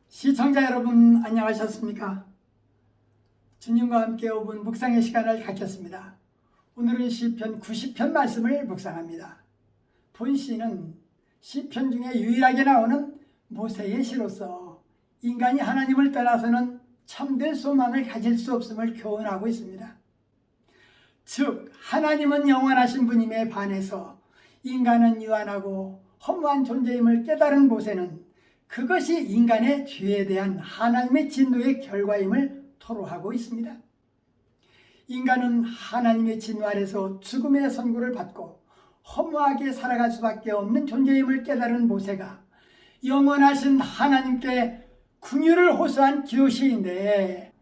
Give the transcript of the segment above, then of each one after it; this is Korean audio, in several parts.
시청자 여러분 안녕하셨습니까? 주님과 함께 5분 묵상의 시간을 갖겠습니다. 오늘은 시편 90편 말씀을 묵상합니다. 본 시는 시편 중에 유일하게 나오는 모세의 시로서 인간이 하나님을 떠나서는 참된 소망을 가질 수 없음을 교훈하고 있습니다. 즉 하나님은 영원하신 분임에 반해서 인간은 유한하고 허무한 존재임을 깨달은 모세는 그것이 인간의 죄에 대한 하나님의 진노의 결과임을 토로하고 있습니다. 인간은 하나님의 진노 아래서 죽음의 선고를 받고 허무하게 살아갈 수밖에 없는 존재임을 깨달은 모세가 영원하신 하나님께 긍휼을 호소한 기도시인데,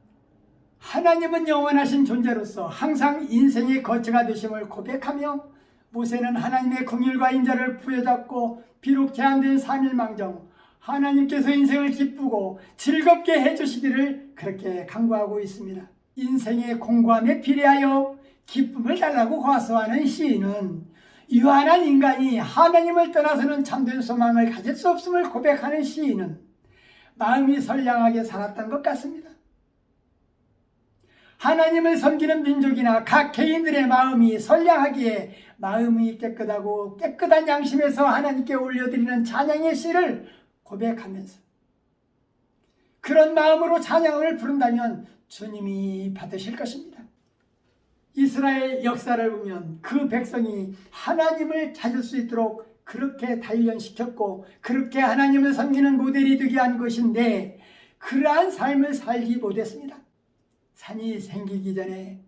하나님은 영원하신 존재로서 항상 인생의 거처가 되심을 고백하며 모세는 하나님의 긍휼과 인자를 부여잡고 비록 제한된 삶일망정 하나님께서 인생을 기쁘고 즐겁게 해주시기를 그렇게 간구하고 있습니다. 인생의 공고함에 비례하여 기쁨을 달라고 과소하는 시인은 유한한 인간이 하나님을 떠나서는 참된 소망을 가질 수 없음을 고백하는 시인은 마음이 선량하게 살았던 것 같습니다. 하나님을 섬기는 민족이나 각 개인들의 마음이 선량하기에 마음이 깨끗하고 깨끗한 양심에서 하나님께 올려드리는 찬양의 시를 고백하면서 그런 마음으로 찬양을 부른다면 주님이 받으실 것입니다. 이스라엘 역사를 보면 그 백성이 하나님을 찾을 수 있도록 그렇게 단련시켰고 그렇게 하나님을 섬기는 모델이 되게 한 것인데 그러한 삶을 살지 못했습니다. 산이 생기기 전에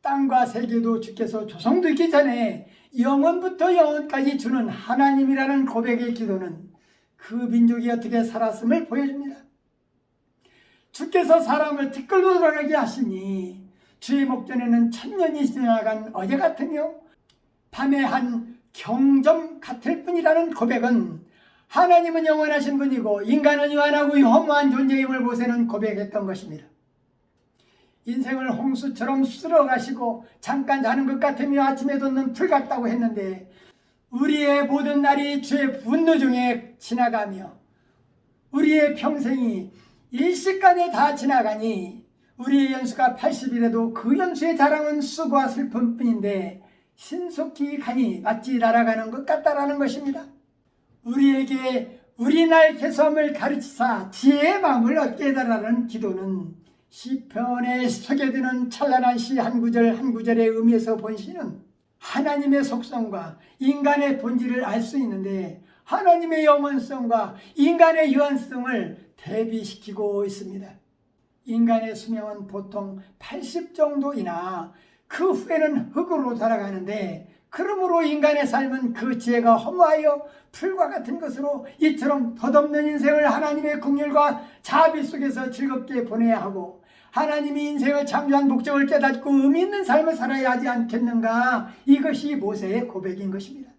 땅과 세계도 주께서 조성되기 전에 영원부터 영원까지 주는 하나님이라는 고백의 기도는 그 민족이 어떻게 살았음을 보여줍니다. 주께서 사람을 티끌로 돌아가게 하시니 주의 목전에는 천년이 지나간 어제 같으며 밤의 한 경점 같을 뿐이라는 고백은 하나님은 영원하신 분이고 인간은 유한하고 허무한 존재임을 모세는 고백했던 것입니다. 인생을 홍수처럼 쓸어가시고 잠깐 자는 것 같으며 아침에 돋는 풀 같다고 했는데 우리의 모든 날이 주의 분노 중에 지나가며 우리의 평생이 일시간에 다 지나가니 우리의 연수가 80이라도 그 연수의 자랑은 수고와 슬픔뿐인데 신속히 가니 마치 날아가는 것 같다라는 것입니다. 우리에게 우리 날 개수함을 가르치사 지혜의 마음을 얻게 해달라는 기도는 시편에 소개되는 찬란한 시 한 구절 한 구절의 의미에서 본 시는 하나님의 속성과 인간의 본질을 알 수 있는데 하나님의 영원성과 인간의 유한성을 대비시키고 있습니다. 인간의 수명은 보통 80 정도이나 그 후에는 흙으로 돌아가는데 그러므로 인간의 삶은 그 지혜가 허무하여 풀과 같은 것으로 이처럼 덧없는 인생을 하나님의 긍휼과 자비 속에서 즐겁게 보내야 하고 하나님이 인생을 창조한 목적을 깨닫고 의미 있는 삶을 살아야 하지 않겠는가? 이것이 모세의 고백인 것입니다.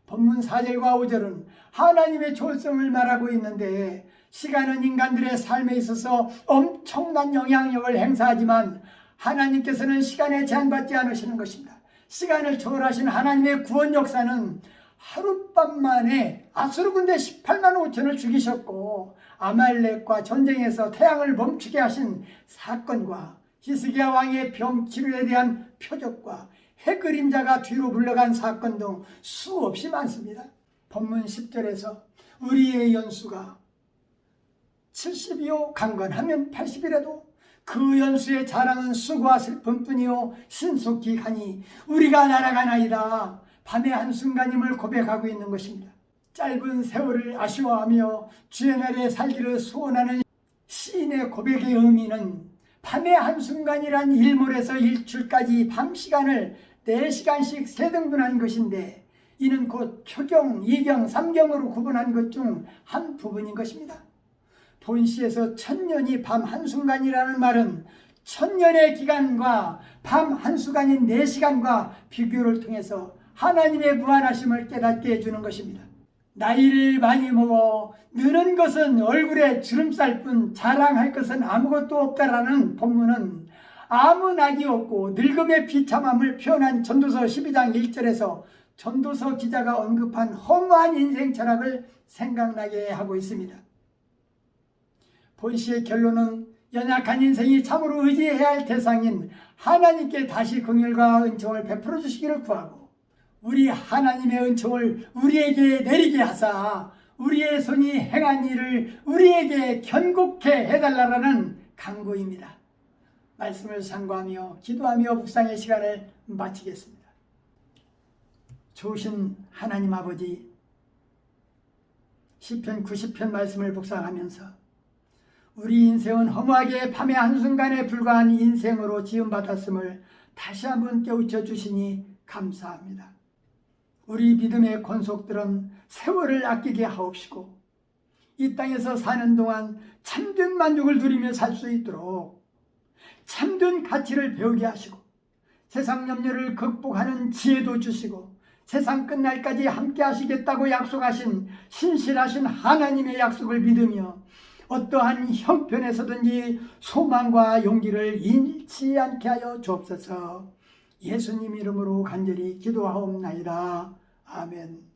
본문 4절과 5절은 하나님의 초월성을 말하고 있는데 시간은 인간들의 삶에 있어서 엄청난 영향력을 행사하지만 하나님께서는 시간에 제한받지 않으시는 것입니다. 시간을 초월하신 하나님의 구원 역사는 하룻밤 만에 아수르 군대 18만 5천을 죽이셨고 아말렉과 전쟁에서 태양을 멈추게 하신 사건과 히스기야 왕의 병 치료에 대한 표적과 해 그림자가 뒤로 물러간 사건 등 수없이 많습니다. 본문 10절에서 우리의 연수가 70이요 강건하면 80이라도 그 연수의 자랑은 수고와 슬픔뿐이요 신속히 가니 우리가 날아가나이다. 밤의 한순간임을 고백하고 있는 것입니다. 짧은 세월을 아쉬워하며 주의 날에 살기를 소원하는 시인의 고백의 의미는 밤의 한순간이란 일몰에서 일출까지 밤 시간을 4시간씩 세등분한 것인데 이는 곧 초경, 2경, 3경으로 구분한 것 중 한 부분인 것입니다. 본시에서 천년이 밤 한순간이라는 말은 천년의 기간과 밤 한순간인 4시간과 비교를 통해서 하나님의 무한하심을 깨닫게 해주는 것입니다. 나이를 많이 먹어 느는 것은 얼굴에 주름살뿐 자랑할 것은 아무것도 없다라는 본문은 아무 낙이 없고 늙음의 비참함을 표현한 전도서 12장 1절에서 전도서 기자가 언급한 허무한 인생 철학을 생각나게 하고 있습니다. 본시의 결론은 연약한 인생이 참으로 의지해야 할 대상인 하나님께 다시 긍휼과 은총을 베풀어 주시기를 구하고 우리 하나님의 은총을 우리에게 내리게 하사 우리의 손이 행한 일을 우리에게 견고케 해달라는 간구입니다. 말씀을 상고하며 기도하며 묵상의 시간을 마치겠습니다. 좋으신 하나님 아버지, 시편 90편 말씀을 묵상하면서 우리 인생은 허무하게 밤의 한순간에 불과한 인생으로 지음받았음을 다시 한번 깨우쳐 주시니 감사합니다. 우리 믿음의 권속들은 세월을 아끼게 하옵시고 이 땅에서 사는 동안 참된 만족을 누리며 살 수 있도록 참된 가치를 배우게 하시고 세상 염려를 극복하는 지혜도 주시고 세상 끝날까지 함께 하시겠다고 약속하신 신실하신 하나님의 약속을 믿으며 어떠한 형편에서든지 소망과 용기를 잃지 않게 하여 주옵소서. 예수님 이름으로 간절히 기도하옵나이다. 아멘.